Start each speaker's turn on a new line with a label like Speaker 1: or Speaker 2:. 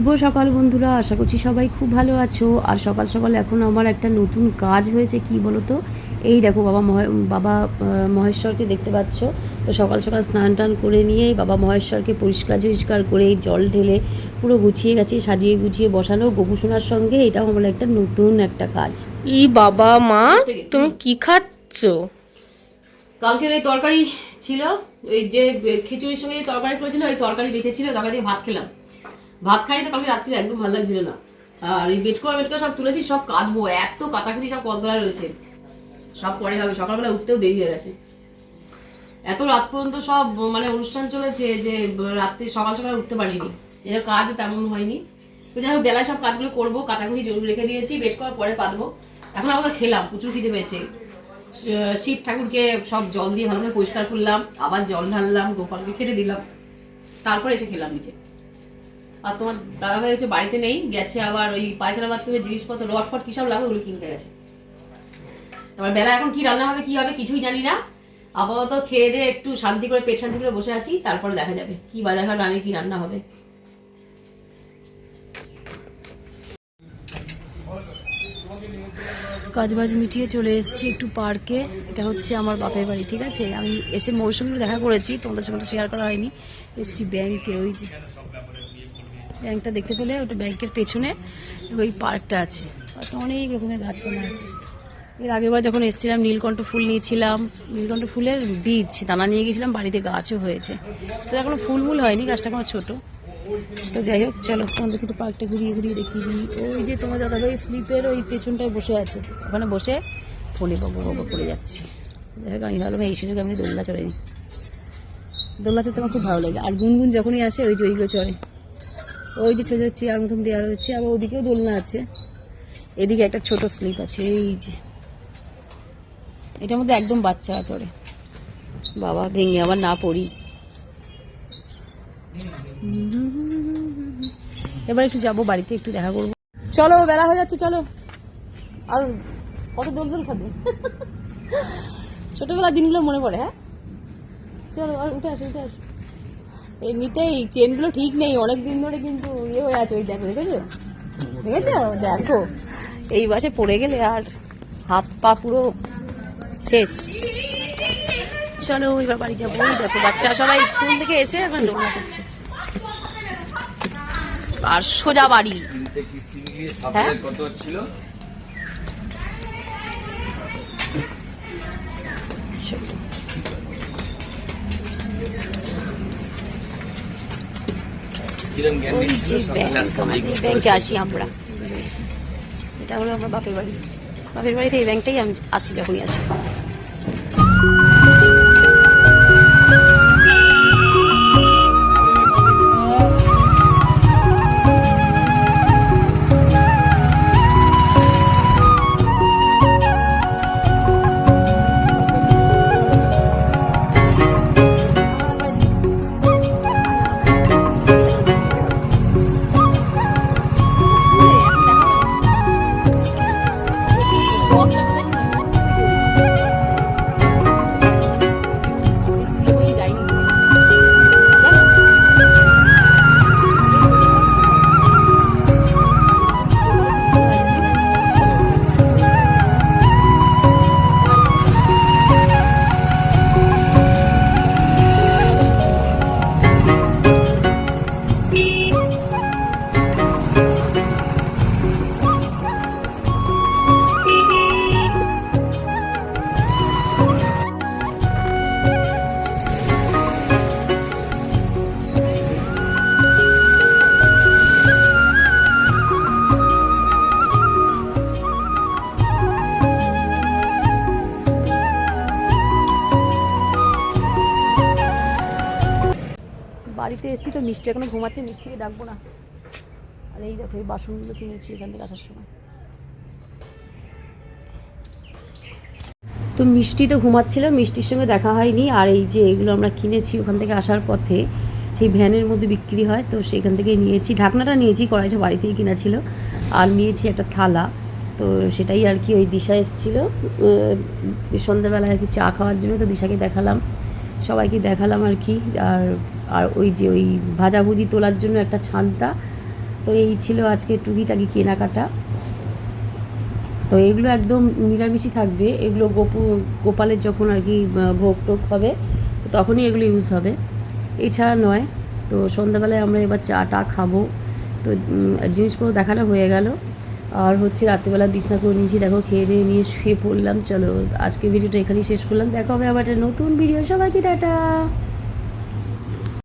Speaker 1: শুভ সকাল বন্ধুরা, আশা করছি সবাই খুব ভালো আছো। আর সকাল সকাল এখন আমার একটা নতুন কাজ হয়েছে, কি বলো তো। এই দেখো বাবা মহেশ্বরকে দেখতে পাচ্ছ তো। সকাল সকাল স্নান টান করে নিয়ে বাবা মহেশ্বরকে পরিষ্কার করে জল ঢেলে পুরো গুছিয়ে গেছে, সাজিয়ে গুছিয়ে বসানো গোপুসোনার সঙ্গে। এটাও আমার একটা নতুন একটা কাজ।
Speaker 2: ই বাবা মা, তুমি কি খাচ্ছ?
Speaker 1: কালকের এই তরকারি ছিল, ওই যে খিচুড়ির সঙ্গে যে তরকারি করেছিল ওই তরকারি বেঁচেছিল, তরকারি দিয়ে ভাত খেলাম। ভাত খাই তো কালকে রাত্রি একদম ভালো লাগছিল না। আর এই বেটকা সব তুলেছি, সব কাচবো, এত কাচাকুচি সব কলতলায় রয়েছে, সব পরে হবে। সকালবেলা উঠতেও দেরি হয়ে গেছে, এত রাত পর্যন্ত সব মানে অনুষ্ঠান চলেছে যে রাত্রি সকাল সকাল উঠতে পারিনি, এর কাজ তেমন হয়নি। তো যাই হোক, বেলায় সব কাজগুলো করবো, কাচাকুচি জরুরি রেখে দিয়েছি, বেট করার পরে পাতবো। এখন আবার খেলাম, প্রচুর খিদে পেয়েছে। শিব ঠাকুরকে সব জল দিয়ে ভালো করে পরিষ্কার করলাম, আবার জল ঢাললাম, গোপালকে খেতে দিলাম, তারপরে এসে খেলাম নিচে। আর তোমার দাদাভাই হচ্ছে বাড়িতে নেই, গেছে আবার ওই পায়খানা বাথরুমের জিনিসপত্র রড ফট কী সব লাগে ওগুলো কিনতে গেছে। তারপর বেলা এখন কি রান্না হবে কি হবে কিছুই জানি না। আপাতত খেয়ে দিয়ে একটু শান্তি করে পেট শান্তি করে বসে আছি, তারপরে দেখা যাবে কি বাজার ঘাট রান্না কি রান্না হবে। কাজবাজ মিটিয়ে চলে এসেছি একটু পার্কে। এটা হচ্ছে আমার বাপের বাড়ি, ঠিক আছে। আমি এসে মৌসুমীর দেখা করেছি, তোমাদের সঙ্গে শেয়ার করা হয়নি। এসেছি ব্যাংকে, ওই যে ব্যাংকটা দেখতে পেলে, ওটা ব্যাংকের পেছনে ওই পার্কটা আছে। পার্কটা অনেক রকমের গাছপালা আছে। এর আগেরবার যখন এসেছিলাম নীলকণ্ঠ ফুল নিয়েছিলাম, নীলকণ্ঠ ফুলের বীজ দানা নিয়ে গেছিলাম, বাড়িতে গাছও হয়েছে। তো এখনো ফুল হয়নি, গাছটা এখনো ছোটো। তো যাই হোক, চলো তোমাদের একটু পার্কটা ঘুরিয়ে দেখিয়ে দিই। ওই যে তোমার দাদাভাই স্লিপের ওই পেছনটায় বসে আছে, ওখানে বসে ফোনে বাবা করে যাচ্ছি। যাই হোক, আমি ভালো এই সুযোগে আমি দোলনা চড়ে নিই। দোলনা চড়তে আমার খুব ভালো লাগে। আর গুনগুন যখনই আসে ওই যে ওইগুলো চড়ে, ওই যে ছোটো চেয়ার মতন দেওয়া রয়েছে, আবার ওদিকেও দোলনা আছে, এদিকে একটা ছোট স্লিপ আছে। এই যে এটার মধ্যে একদম বাচ্চারা চড়ে, বাবা ভেঙে আবার না পড়ি। এবার একটু যাবো বাড়িতে, একটু দেখা করবো। চলো, বেলা হয়ে যাচ্ছে, চলো। আর কত দোল খাবে, ছোটবেলার দিনগুলো মনে পড়ে। হ্যাঁ চলো, আর উঠে আসো। এমনিতেই চেনগুলো ঠিক নেই, অনেক দিন ধরে কিন্তু ইয়ে হয়ে আছে। ওই দেখো, দেখেছো দেখো, এই বাসে পড়ে গেলে আর হাত পা পুরো শেষ। চলো এবার বাড়ি যাবো। দেখো বাচ্চারা সবাই স্কুল থেকে এসে এখন দোলনা চড়ছে, আর সোজা বাড়ি। হ্যাঁ ব্যাংকে আসি আমরা, এটা হলো আমার বাপের বাড়িতে এই ব্যাংকটাই আমি আসি যখনই আসি। বাড়িতে এসেছি তো, মিষ্টি এখনো ঘুমাচ্ছে, মিষ্টিকে ডাকবো না। আর এই দেখো এই বাসনগুলো কিনেছি এখান থেকে আসার সময়। তো মিষ্টি তো ঘুমাচ্ছিল, মিষ্টির সঙ্গে দেখা হয়নি। আর এই যে এগুলো আমরা কিনেছি ওখান থেকে আসার পথে, সেই ভ্যানের মধ্যে বিক্রি হয়, তো সেখান থেকে নিয়েছি। ঢাকনাটা নিয়েছি, কড়াইটা বাড়িতেই কিনা ছিল। আর নিয়েছি একটা থালা, তো সেটাই আর কি। ওই দিশা এসেছিলো সন্ধ্যাবেলায় আর কি চা খাওয়ার জন্য, তো দিশাকে দেখালাম, সবাইকে দেখালাম আর কি। আর ওই যে ওই ভাজাভুজি তোলার জন্য একটা ছান্তা, তো এই ছিল আজকে টুকিটাকি কেনাকাটা। তো এগুলো একদম নিরামিষই থাকবে, এগুলো গোপালের যখন আর কি ভোগ টোগ হবে তখনই এগুলো ইউজ হবে, এছাড়া নয়। তো সন্ধ্যাবেলায় আমরা এবার চাটা খাবো। তো জিনিসগুলো দেখানো হয়ে গেল, আর হচ্ছে রাত্রিবেলা বিছনা করে নিয়েছি, দেখো খেয়ে দিয়ে নিয়ে শুয়ে পড়লাম। চলো আজকে ভিডিওটা এখানেই শেষ করলাম, দেখা হবে আবার একটা নতুন ভিডিও, সবাইকে টাটা।